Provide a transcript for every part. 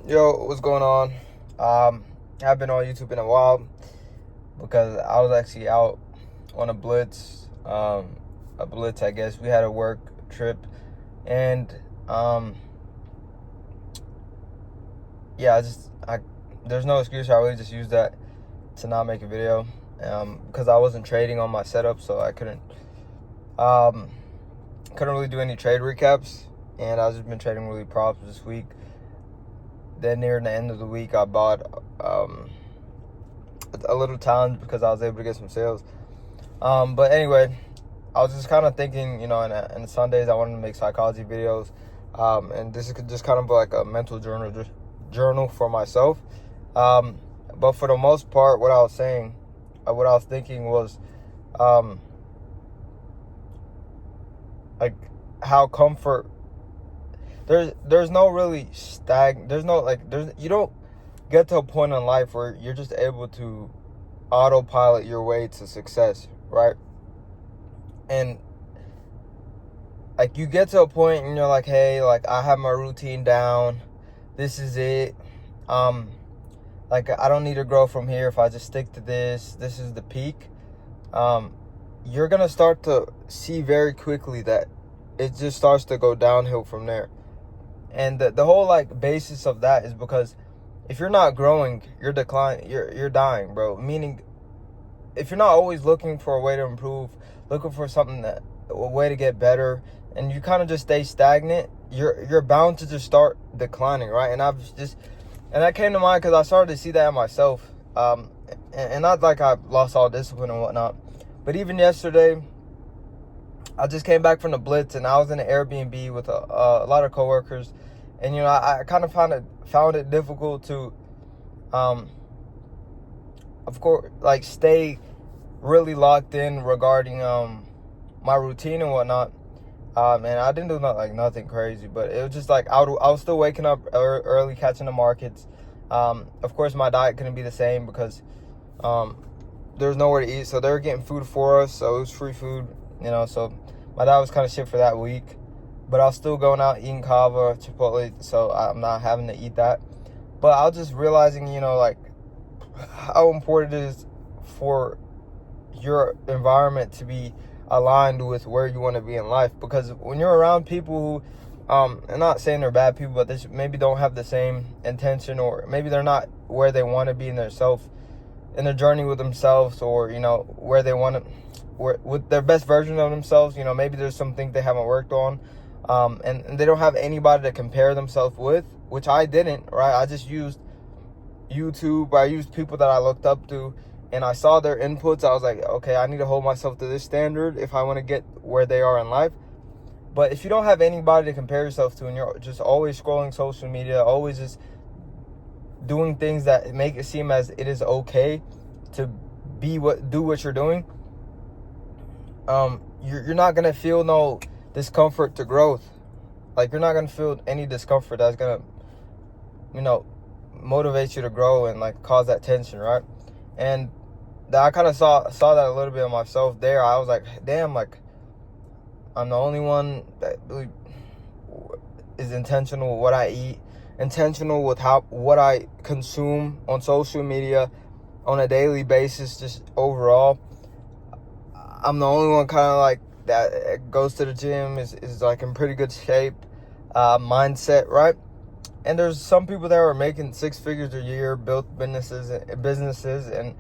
Yo, what's going on? I haven't been on YouTube in a while because I was actually out on a blitz. I guess. We had a work trip, and yeah, there's no excuse. I really just used that to not make a video, because I wasn't trading on my setup, so I um couldn't really do any trade recaps, and I've just been trading really props this week. Then near the end of the week, I bought a little challenge because I was able to get some sales. But anyway, I was just kind of thinking, in the Sundays I wanted to make psychology videos, and this is just kind of like a mental journal for myself. But for the most part, what I was thinking was, like how comfort there's no really there's no like there's you don't get to a point in life where you're just able to autopilot your way to success, right? And like you get to a point and you're like, hey, like I have my routine down, this is it. Like I don't need to grow from here. If I just stick to this is the peak. You're gonna start to see very quickly that it just starts to go downhill from there. And the whole like basis of that is because if you're not growing, you're dying, bro. Meaning, if you're not always looking for a way to improve, looking for a way to get better, and you kind of just stay stagnant, you're bound to just start declining, right? And that came to mind because I started to see that in myself. And not like I lost all discipline and whatnot, but even yesterday, I just came back from the blitz and I was in an Airbnb with a lot of coworkers, and I kind of found it difficult to, of course, like stay really locked in regarding my routine and whatnot. And I didn't do nothing crazy, but it was just like I was still waking up early, catching the markets. Of course, my diet couldn't be the same because there's nowhere to eat, so they were getting food for us, so it was free food. So my diet was kind of shit for that week, but I was still going out eating kava, Chipotle, so I'm not having to eat that. But I was just realizing, like how important it is for your environment to be aligned with where you want to be in life. Because when you're around people who, I'm not saying they're bad people, but they maybe don't have the same intention, or maybe they're not where they want to be in their journey with themselves, or where they want to, with their best version of themselves. Maybe there's some things they haven't worked on, and they don't have anybody to compare themselves with, which I didn't, right? I just used YouTube. I used people that I looked up to, and I saw their inputs. I was like, okay, I need to hold myself to this standard if I want to get where they are in life. But if you don't have anybody to compare yourself to, and you're just always scrolling social media, always just doing things that make it seem as it is okay to do what you're doing, you're not gonna feel no discomfort to growth. Like, you're not gonna feel any discomfort that's gonna motivate you to grow and like cause that tension, right? And I kind of saw that a little bit of myself there. I was like, damn, like I'm the only one that really is intentional with what I eat, intentional with what I consume on social media on a daily basis. Just overall, I'm the only one kind of like that goes to the gym, is like in pretty good shape, mindset, right? And there's some people that are making six figures a year, built businesses, and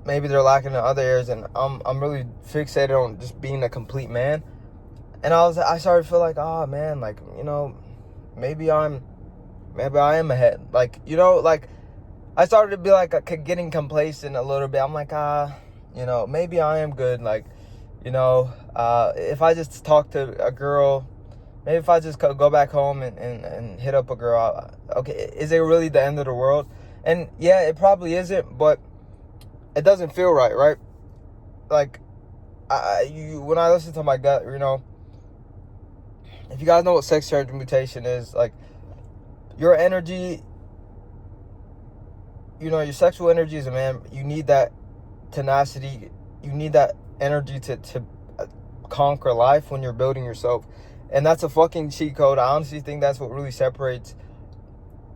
maybe they're lacking in other areas. And I'm really fixated on just being a complete man. And I started to feel like, oh man, like maybe I am ahead. Like like I started to be like getting complacent a little bit. I'm like, maybe I am good. Like if I just talk to a girl. Maybe if I just go back home and hit up a girl, okay, is it really the end of the world? And yeah, it probably isn't, but it doesn't feel right, right? Like, when I listen to my gut, if you guys know what sex transmutation is, like, your energy, your sexual energy as a man, you need that tenacity, you need that energy to conquer life when you're building yourself. And that's a fucking cheat code. I honestly think that's what really separates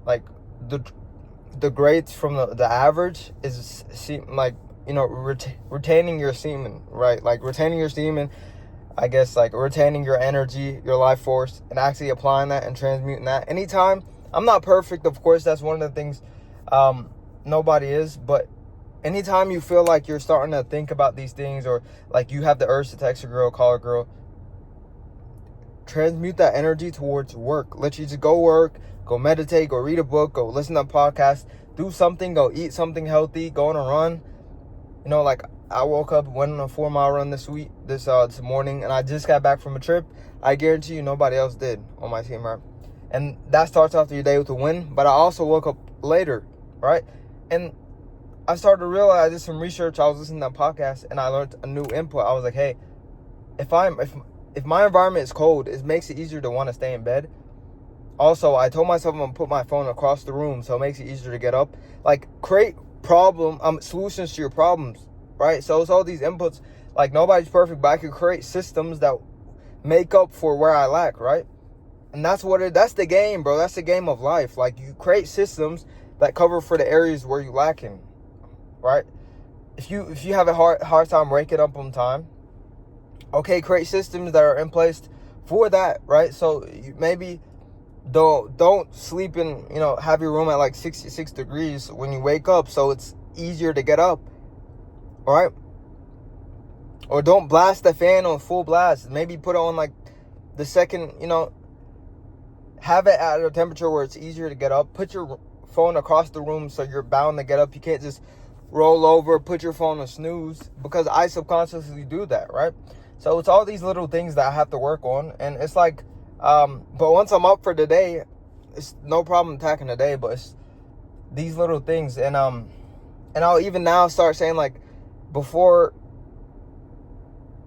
like the grades from the average is like, you know, retaining your semen, right? Like retaining your semen, I guess, like retaining your energy, your life force, and actually applying that and transmuting that. Anytime, I'm not perfect, of course, that's one of the things, nobody is, but anytime you feel like you're starting to think about these things, or like you have the urge to text a girl, call a girl, transmute that energy towards work. Let you just go work, go meditate, go read a book, go listen to a podcast, do something, go eat something healthy, go on a run. You know, like I woke up, went on a 4-mile run this morning, and I just got back from a trip. I guarantee you nobody else did on my team, right? And that starts off your day with a win. But I also woke up later, right? And I started to realize, I did some research, I was listening to a podcast, and I learned a new input. I was like, hey, if my environment is cold, it makes it easier to want to stay in bed. Also, I told myself I'm going to put my phone across the room, so it makes it easier to get up. Like, create solutions to your problems, right? So it's all these inputs. Like, nobody's perfect, but I could create systems that make up for where I lack, right? And that's the game, bro. That's the game of life. Like, you create systems that cover for the areas where you lack in, right? If you have a hard time waking up on time, okay, create systems that are in place for that, right? So maybe don't sleep in, you know, have your room at like 66 degrees when you wake up, so it's easier to get up, all right? Or don't blast the fan on full blast. Maybe put it on like the second, you know, have it at a temperature where it's easier to get up. Put your phone across the room so you're bound to get up. You can't just roll over, put your phone on snooze, because I subconsciously do that, right? So it's all these little things that I have to work on. And it's like, but once I'm up for the day, it's no problem attacking the day, but it's these little things. And I'll even now start saying, like, before,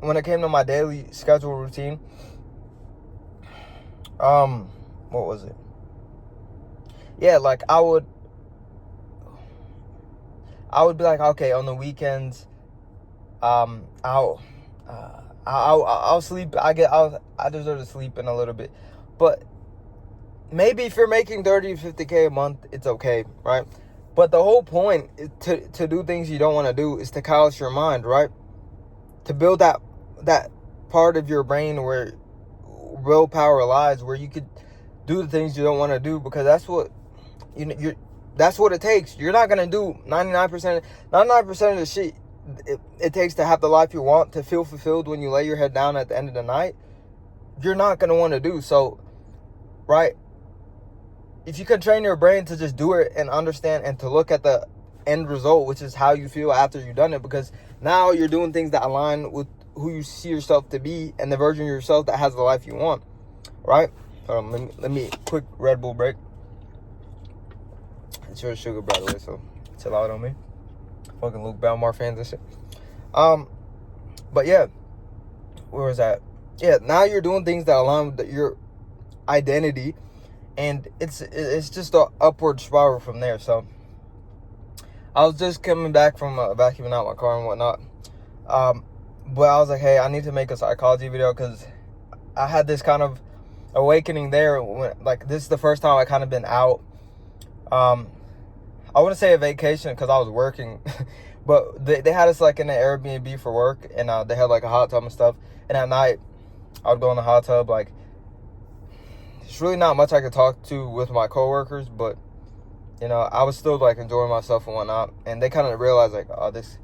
when it came to my daily schedule routine, what was it? Yeah, like I would be like, okay, on the weekends, I'll sleep. I deserve to sleep in a little bit, but maybe if you're making 30 to 50K a month, it's okay, right? But the whole point is to do things you don't want to do is to callous your mind, right? To build that part of your brain where willpower lies, where you could do the things you don't want to do, because that's what that's what it takes. You're not gonna do 99% of the shit it takes to have the life you want, to feel fulfilled when you lay your head down at the end of the night. You're not gonna want to do so, right? If you can train your brain to just do it and understand and to look at the end result, which is how you feel after you've done it, because now you're doing things that align with who you see yourself to be and the version of yourself that has the life you want, right? Let me quick Red Bull break. It's your sugar, by the way, so chill out on me. Fucking Luke Belmar fans and shit. But yeah, where was that? Yeah, now you're doing things that align with your identity, and it's just an upward spiral from there. So I was just coming back from vacuuming out my car and whatnot. But I was like, hey, I need to make a psychology video, because I had this kind of awakening there when, like, this is the first time I kind of been out. I wouldn't say a vacation because I was working, but they had us like in an Airbnb for work, and they had like a hot tub and stuff. And at night, I would go in the hot tub. Like, it's really not much I could talk to with my coworkers, but you know, I was still like enjoying myself and whatnot. And they kind of realized, like, oh, this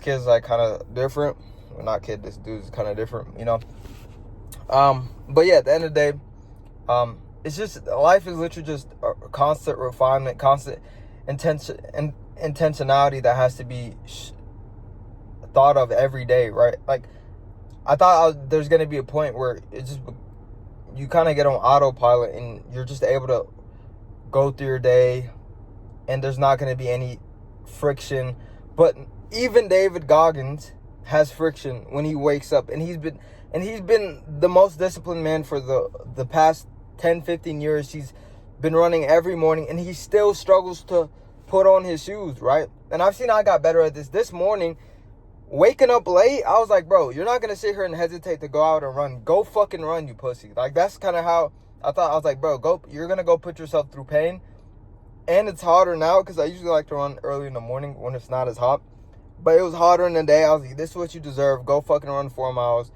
kid's like kind of different. Well, not kid, this dude's kind of different, you know. But yeah, at the end of the day, it's just, life is literally just a constant refinement, constant intentionality that has to be thought of every day, right? Like, I thought there's going to be a point where it just, you kind of get on autopilot and you're just able to go through your day and there's not going to be any friction. But even David Goggins has friction when he wakes up, and he's been the most disciplined man for the past 10-15 years. He's been running every morning, and he still struggles to put on his shoes, right? And I got better at this morning. Waking up late, I was like, bro, you're not gonna sit here and hesitate to go out and run. Go fucking run, you pussy. Like, that's kind of how I was like, bro, you're gonna go put yourself through pain. And it's hotter now because I usually like to run early in the morning when it's not as hot. But it was hotter in the day. I was like, this is what you deserve. Go fucking run 4 miles.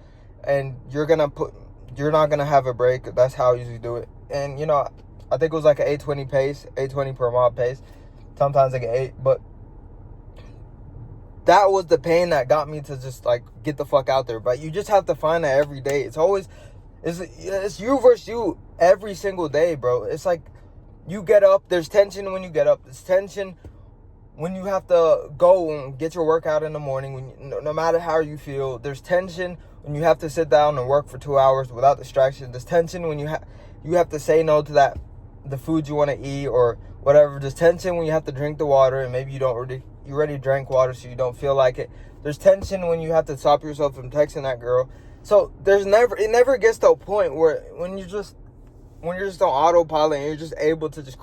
And you're not gonna have a break. That's how I usually do it. And you know, I think it was like an 8:20 pace, 8:20 per mile pace. Sometimes like an 8, but that was the pain that got me to just like get the fuck out there. But you just have to find that every day. It's you versus you every single day, bro. It's like you get up, there's tension when you get up. There's tension when you have to go and get your workout in the morning, no matter how you feel. There's tension when you have to sit down and work for 2 hours without distraction. There's tension when you have to say no to the food you want to eat or whatever. There's tension when you have to drink the water and maybe you already drank water so you don't feel like it. There's tension when you have to stop yourself from texting that girl. So it never gets to a point where when you're just on autopilot and you're just able to just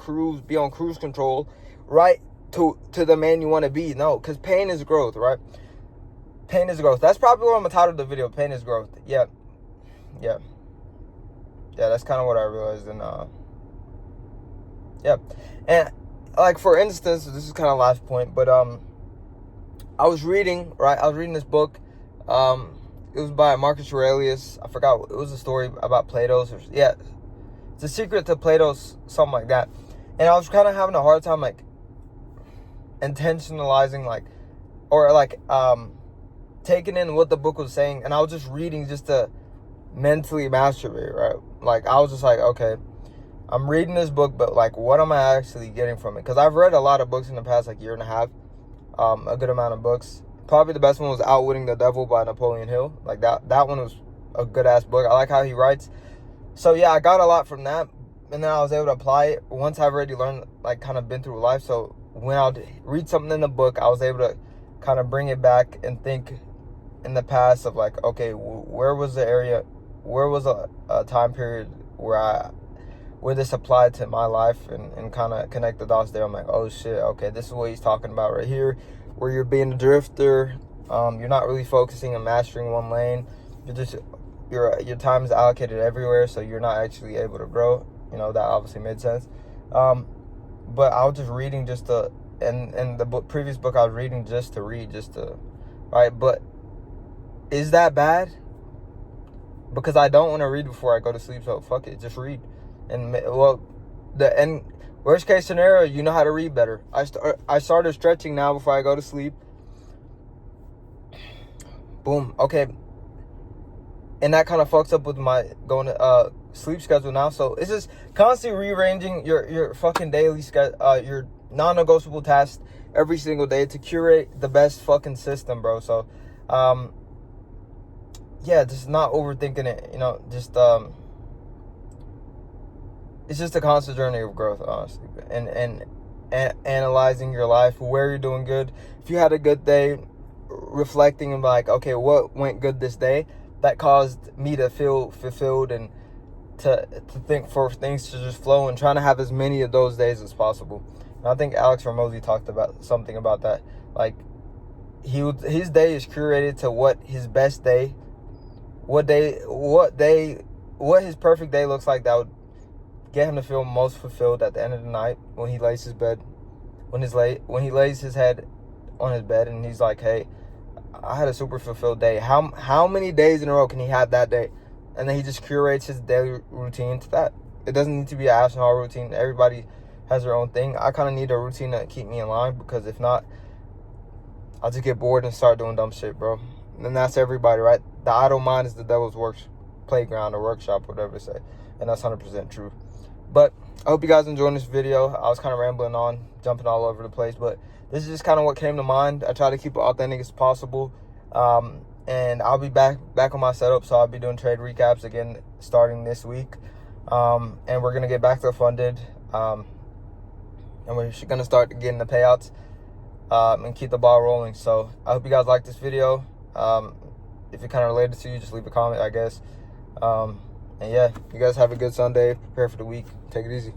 be on cruise control, right to the man you want to be. No, because pain is growth, right? Pain is growth. That's probably what I'm gonna title the video. Pain is growth. Yeah. That's kind of what I realized. And and like for instance, this is kind of last point, but I was reading this book. It was by Marcus Aurelius. I forgot. It was a story about Plato's. It's a secret to Plato's, something like that. And I was kind of having a hard time like intentionalizing taking in what the book was saying, and I was just reading just to mentally masturbate, right? Like I was just like, okay, I'm reading this book, but like what am I actually getting from it? Because I've read a lot of books in the past like year and a half, a good amount of books. Probably the best one was Outwitting the Devil by Napoleon Hill. Like that one was a good ass book. I like how he writes. So yeah, I got a lot from that, and then I was able to apply it once I've already learned, like kind of been through life. So when I'd read something in the book, I was able to kind of bring it back and think in the past of like, okay, where was a time period where this applied to my life, and kind of connect the dots there. I'm like, oh shit, okay, this is what he's talking about right here, where you're being a drifter. You're not really focusing on mastering one lane. Your time is allocated everywhere, so you're not actually able to grow. You know, that obviously made sense. But I was just reading and the previous book I was reading just to read, right? But is that bad? Because I don't want to read before I go to sleep, so fuck it, just read. And worst case scenario, you know how to read better. I started stretching now before I go to sleep. Boom. Okay. And that kind of fucks up with my going to sleep schedule now. So it's just constantly rearranging your fucking daily schedule, your non-negotiable tasks every single day to curate the best fucking system, bro. So, just not overthinking it. You know, it's just a constant journey of growth, honestly, and analyzing your life, where you're doing good. If you had a good day, reflecting and like, okay, what went good this day that caused me to feel fulfilled and to think for things to just flow, and trying to have as many of those days as possible. And I think Alex Ramosi talked about something about that. Like his day is curated to what his best day, what his perfect day looks like, that would get him to feel most fulfilled at the end of the night when he lays his bed, when he lays his head on his bed and he's like, hey, I had a super fulfilled day. How many days in a row can he have that day? And then he just curates his daily routine to that. It doesn't need to be an Aspinall routine. Everybody has their own thing. I kind of need a routine to keep me in line, because if not, I'll just get bored and start doing dumb shit, bro. And that's everybody, right? The idle mind is the devil's playground or workshop, whatever they say. And that's 100% true. But I hope you guys enjoyed this video. I was kind of rambling on, jumping all over the place, but this is just kind of what came to mind. I try to keep it authentic as possible. And I'll be back on my setup, so I'll be doing trade recaps again starting this week. And we're going to get back to funded. And we're going to start getting the payouts and keep the ball rolling. So I hope you guys like this video. If it kind of related to you, just leave a comment, I guess. And yeah, you guys have a good Sunday. Prepare for the week. Take it easy.